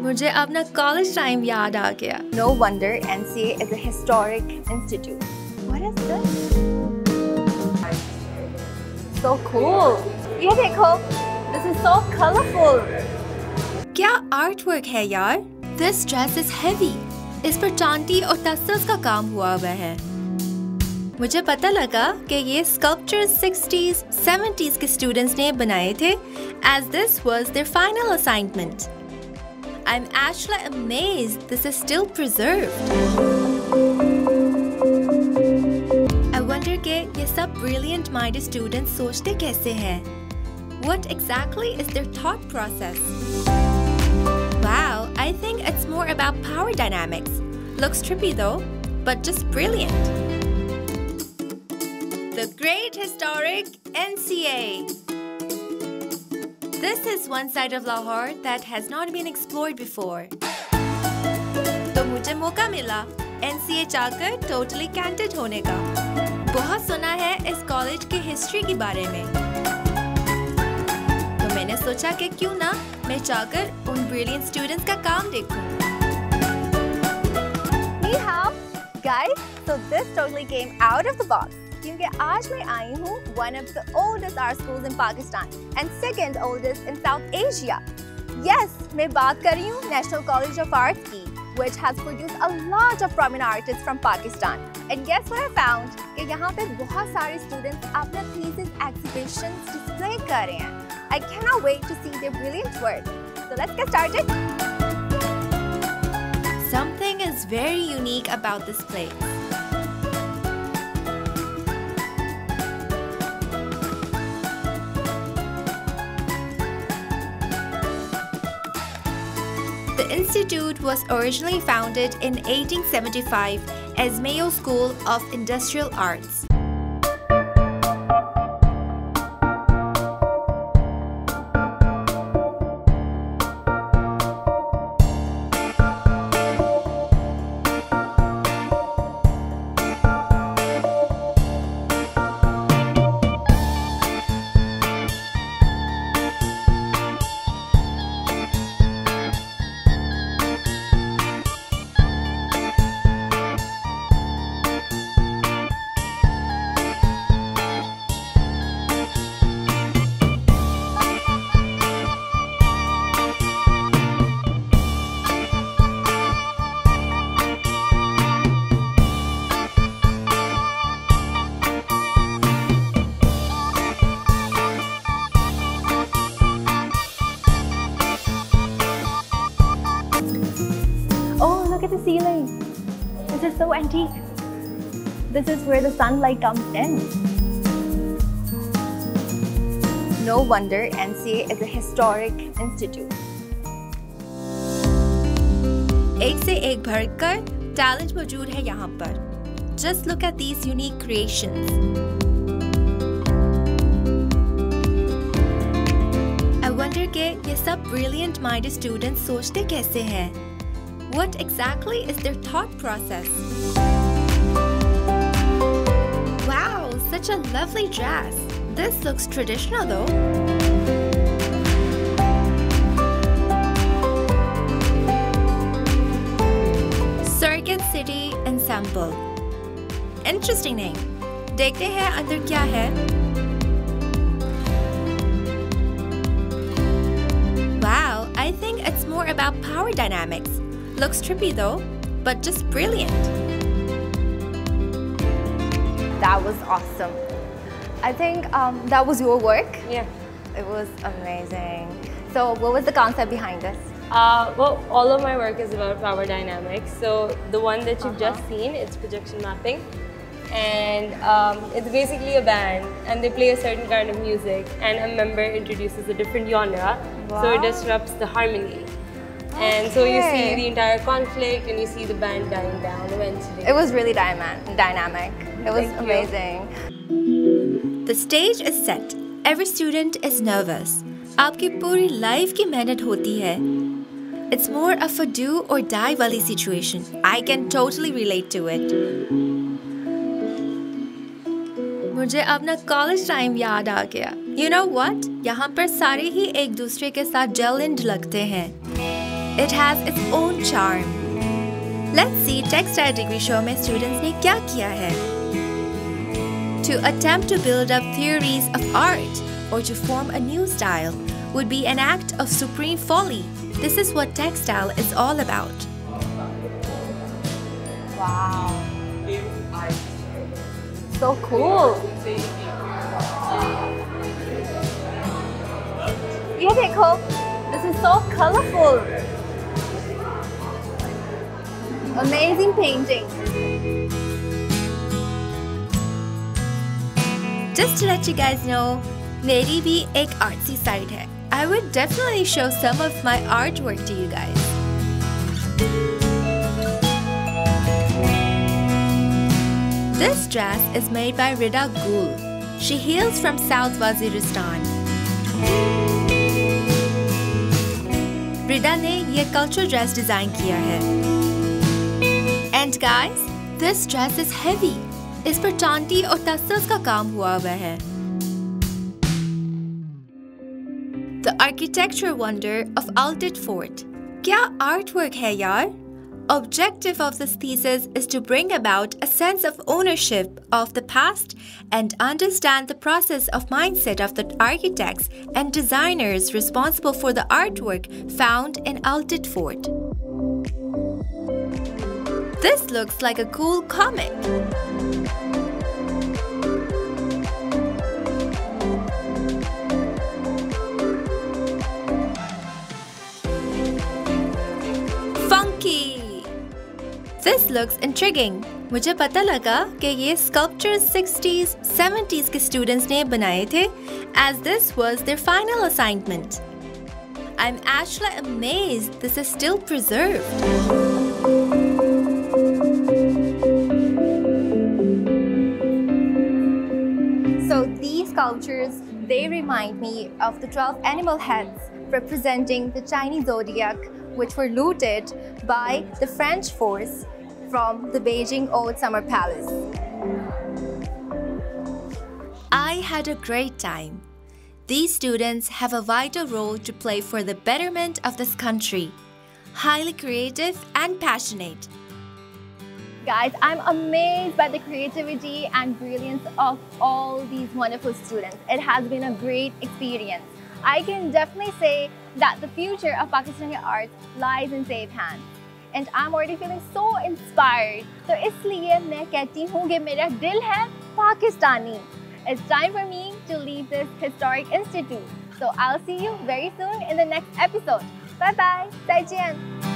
मुझे अपना college time याद आ गया। No wonder NCA is a historic institute. What is this? So cool. ये देखो, this is so colorful. क्या आर्ट वर्क है यार? This dress is heavy. इस पर चांदी और टसल्स का काम हुआ हुआ है। मुझे पता लगा कि ये sculptures 60s, 70s के स्टूडेंट्स ने बनाए थे, as this was their final assignment. I'm actually amazed this is still preserved. I wonder कि ये सब brilliant minded students सोचते कैसे हैं? What exactly is their thought process? Wow, I think it's more about power dynamics. Looks trippy though, but just brilliant. The Great Historic NCA. This is one side of Lahore that has not been explored before. तो मुझे मौका मिला NCA जाकर totally candid होने का। बहुत सुना है इस कॉलेज की हिस्ट्री के बारे में। तो मैंने सोचा कि क्यों ना मैं जाकर उन brilliant students का काम देखूं। Ni hao, guys. So this totally came out of the box. क्योंकि आज मैं आई हूँ one of the oldest art schools in Pakistan and second oldest in South Asia. Yes, मैं बात कर रही हूँ National College of Arts की, which has produced a lot of prominent artists from Pakistan. And guess what I found? कि यहाँ पे बहुत सारे students अपना thesis exhibitions display कर रहे हैं. I cannot wait to see their brilliant work. So let's get started. Something is very unique about this place. The institute was originally founded in 1875 as Mayo School of Industrial Arts. Oh, look at the ceiling. This is so antique. This is where the sunlight comes in. No wonder NCA is a historic institute. एक से एक भरकर talent मौजूद है यहाँ पर। Just look at these unique creations. I wonder कि ये सब brilliant minded students सोचते कैसे हैं? What exactly is their thought process? Wow, such a lovely dress. This looks traditional though. Circuit City Ensemble. Interesting name. देखते हैं अंदर क्या है? Wow, I think it's more about power dynamics. Looks trippy though, but just brilliant. That was awesome. I think that was your work. Yeah. It was amazing. So what was the concept behind this? Well, all of my work is about power dynamics. So the one that you've just seen, it's projection mapping. And it's basically a band and they play a certain kind of music and a member introduces a different genre. Wow. So it disrupts the harmony. And so you see the entire conflict and you see the band dying down eventually. It was really dynamic. It was amazing. The stage is set. Every student is nervous. आपकी पूरी life की मेहनत होती है. It's more of a do or die wali situation. I can totally relate to it. मुझे अपना college time याद आ गया. You know what? यहाँ पर सारे ही एक दूसरे के साथ जेल एंड लगते हैं. it has its own charm. Let's see textile degree show में students ने क्या किया है. To attempt to build up theories of art or to form a new style would be an act of supreme folly. This is what textile is all about. Wow. So cool. ये देखो, this is so colorful. Amazing painting. Just to let you guys know, मेरी भी एक artsy side है. I would definitely show some of my artwork to you guys. This dress is made by Rida Gul. She hails from South Waziristan. Rida ने ये cultural dress design किया है. And guys, this dress is heavy. इस पर चांदी और tassels का काम हुआ है. The architecture wonder of Aldit Fort. क्या artwork है यार? Objective of this thesis is to bring about a sense of ownership of the past and understand the process of mindset of the architects and designers responsible for the artwork found in Aldit Fort. This looks like a cool comic. Funky! This looks intriguing. मुझे पता लगा कि ये sculptures 60s, 70s के students ने बनाए थे, as this was their final assignment. I'm actually amazed this is still preserved. So these sculptures, they remind me of the 12 animal heads representing the Chinese zodiac, which were looted by the French force from the Beijing Old Summer Palace. I had a great time. These students have a vital role to play for the betterment of this country. Highly creative and passionate. Guys, I'm amazed by the creativity and brilliance of all these wonderful students. It has been a great experience. I can definitely say that the future of Pakistani art lies in safe hands. And I'm already feeling so inspired. So इसलिए मैं कहती हूँ कि मेरा दिल है Pakistani. It's time for me to leave this historic institute. So I'll see you very soon in the next episode. Bye bye. 再见.